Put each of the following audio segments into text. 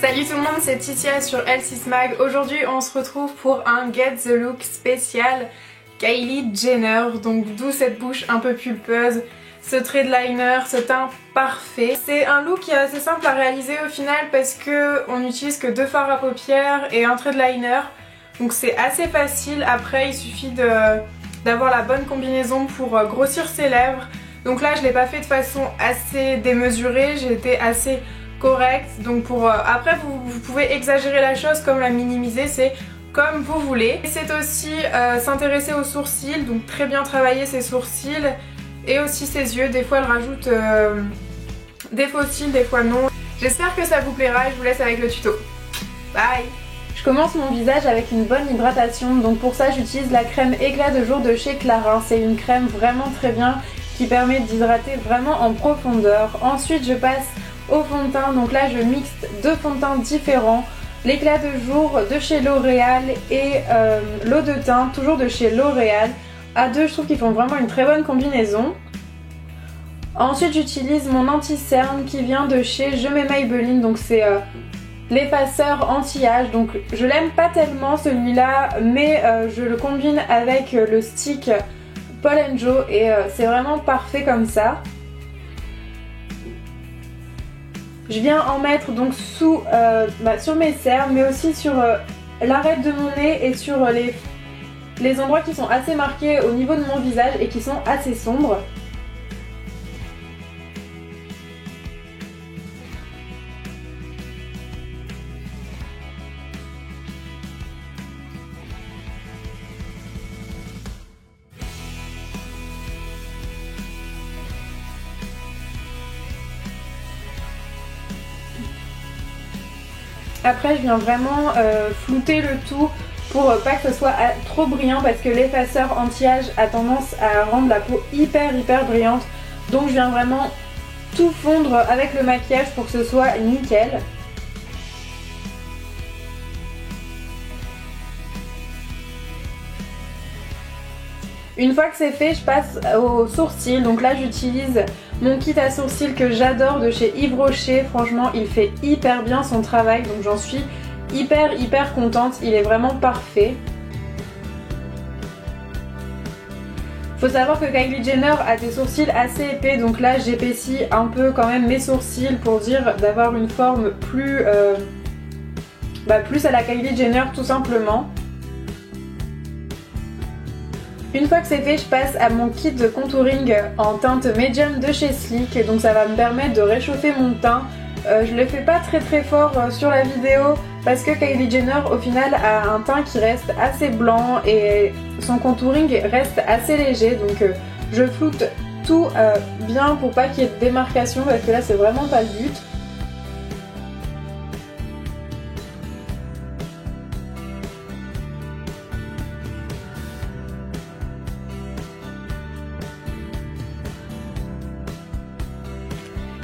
Salut tout le monde, c'est Titia sur L6 Mag. Aujourd'hui on se retrouve pour un Get the Look spécial Kylie Jenner. Donc d'où cette bouche un peu pulpeuse, ce trait de liner, ce teint parfait. C'est un look qui est assez simple à réaliser au final parce que on n'utilise que 2 fards à paupières et un trait de liner. Donc c'est assez facile. Après il suffit d'avoir la bonne combinaison pour grossir ses lèvres. Donc là je l'ai pas fait de façon assez démesurée, j'ai été assez correcte. Donc après vous pouvez exagérer la chose comme la minimiser, c'est comme vous voulez. C'est aussi s'intéresser aux sourcils, donc très bien travailler ses sourcils et aussi ses yeux. Des fois elle rajoute des faux cils, des fois non. J'espère que ça vous plaira et je vous laisse avec le tuto. Bye. Je commence mon visage avec une bonne hydratation, donc pour ça j'utilise la crème éclat de jour de chez Clarins. C'est une crème vraiment très bien qui permet d'hydrater vraiment en profondeur. Ensuite je passe au fond de teint, donc là je mixe 2 fonds de teint différents, l'éclat de jour de chez L'Oréal et l'eau de teint toujours de chez L'Oréal. À deux je trouve qu'ils font vraiment une très bonne combinaison. Ensuite j'utilise mon anti-cerne qui vient de chez Je mets Maybelline, donc c'est l'effaceur anti-âge. Donc je l'aime pas tellement celui-là, mais je le combine avec le stick Paul & Joe et c'est vraiment parfait comme ça. Je viens en mettre donc sur mes cernes, mais aussi sur l'arête de mon nez et sur les endroits qui sont assez marqués au niveau de mon visage et qui sont assez sombres. Après je viens vraiment flouter le tout pour pas que ce soit trop brillant parce que l'effaceur anti-âge a tendance à rendre la peau hyper brillante. Donc je viens vraiment tout fondre avec le maquillage pour que ce soit nickel. Une fois que c'est fait, je passe aux sourcils. Donc là j'utilise mon kit à sourcils que j'adore de chez Yves Rocher. Franchement il fait hyper bien son travail, donc j'en suis hyper contente, il est vraiment parfait. Faut savoir que Kylie Jenner a des sourcils assez épais, donc là j'épaissis un peu quand même mes sourcils pour dire d'avoir une forme plus à la Kylie Jenner tout simplement. Une fois que c'est fait, je passe à mon kit de contouring en teinte médium de chez Sleek, donc ça va me permettre de réchauffer mon teint. Je le fais pas très fort sur la vidéo parce que Kylie Jenner au final a un teint qui reste assez blanc et son contouring reste assez léger, donc je floute tout bien pour pas qu'il y ait de démarcation parce que là c'est vraiment pas le but.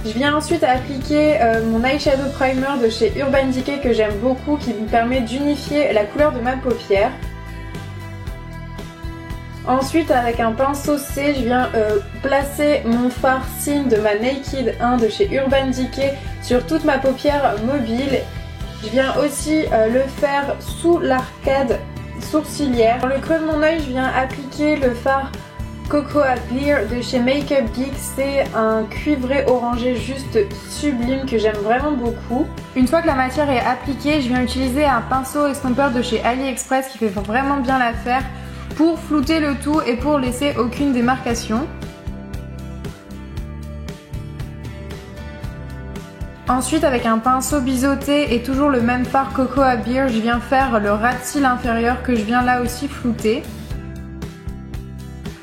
Je viens ensuite appliquer mon eyeshadow primer de chez Urban Decay que j'aime beaucoup, qui me permet d'unifier la couleur de ma paupière. Ensuite avec un pinceau C, je viens placer mon fard Sin de ma Naked 1 de chez Urban Decay sur toute ma paupière mobile. Je viens aussi le faire sous l'arcade sourcilière. Dans le creux de mon œil, je viens appliquer le fard Cocoa Clear de chez Makeup Geek. C'est un cuivré orangé juste sublime que j'aime vraiment beaucoup. Une fois que la matière est appliquée, je viens utiliser un pinceau estompeur de chez AliExpress qui fait vraiment bien l'affaire pour flouter le tout et pour laisser aucune démarcation. Ensuite avec un pinceau biseauté et toujours le même fard Cocoa Beer, je viens faire le ras de cils inférieur que je viens là aussi flouter.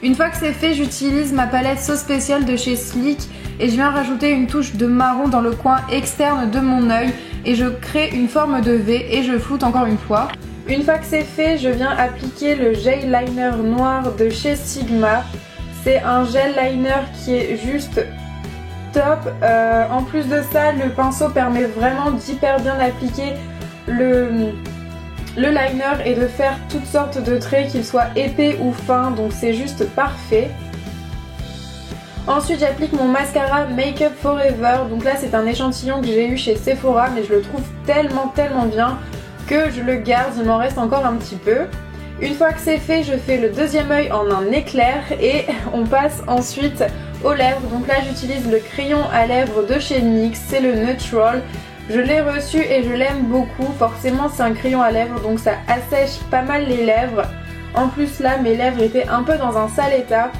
Une fois que c'est fait, j'utilise ma palette So Special de chez Sleek et je viens rajouter une touche de marron dans le coin externe de mon œil et je crée une forme de V et je floute encore une fois. Une fois que c'est fait, je viens appliquer le gel liner noir de chez Sigma. C'est un gel liner qui est juste top. En plus de ça, le pinceau permet vraiment d'hyper bien appliquer le liner et de faire toutes sortes de traits, qu'ils soient épais ou fins, donc c'est juste parfait. Ensuite j'applique mon mascara Make Up Forever, donc là c'est un échantillon que j'ai eu chez Sephora mais je le trouve tellement bien que je le garde, il m'en reste encore un petit peu. Une fois que c'est fait, je fais le deuxième œil en un éclair et on passe ensuite aux lèvres. Donc là j'utilise le crayon à lèvres de chez NYX, c'est le Neutral. Je l'ai reçu et je l'aime beaucoup, forcément c'est un crayon à lèvres donc ça assèche pas mal les lèvres. En plus là mes lèvres étaient un peu dans un sale état.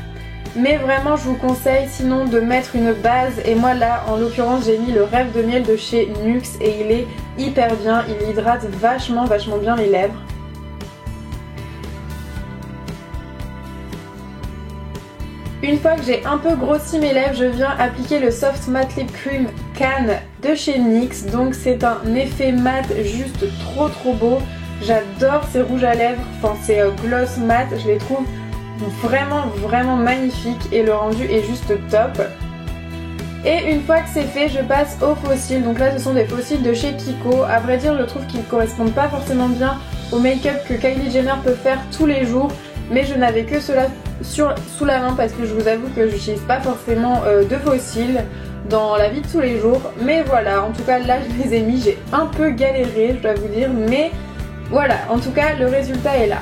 Mais vraiment je vous conseille sinon de mettre une base et moi là en l'occurrence j'ai mis le Rêve de Miel de chez NYX et il est hyper bien, il hydrate vachement bien les lèvres. Une fois que j'ai un peu grossi mes lèvres, je viens appliquer le Soft Matte Lip Cream Cannes de chez NYX. Donc c'est un effet mat juste trop beau. J'adore ces rouges à lèvres, enfin ces gloss mat, je les trouve vraiment magnifiques et le rendu est juste top. Et une fois que c'est fait, je passe aux faux cils. Donc là ce sont des faux cils de chez Kiko. À vrai dire je trouve qu'ils ne correspondent pas forcément bien au make-up que Kylie Jenner peut faire tous les jours. Mais je n'avais que cela sous la main parce que je vous avoue que je n'utilise pas forcément de faux cils dans la vie de tous les jours. Mais voilà, en tout cas là je les ai mis, j'ai un peu galéré je dois vous dire. Mais voilà, en tout cas le résultat est là.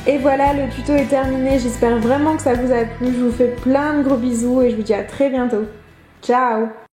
Et voilà, le tuto est terminé, j'espère vraiment que ça vous a plu. Je vous fais plein de gros bisous et je vous dis à très bientôt. Ciao!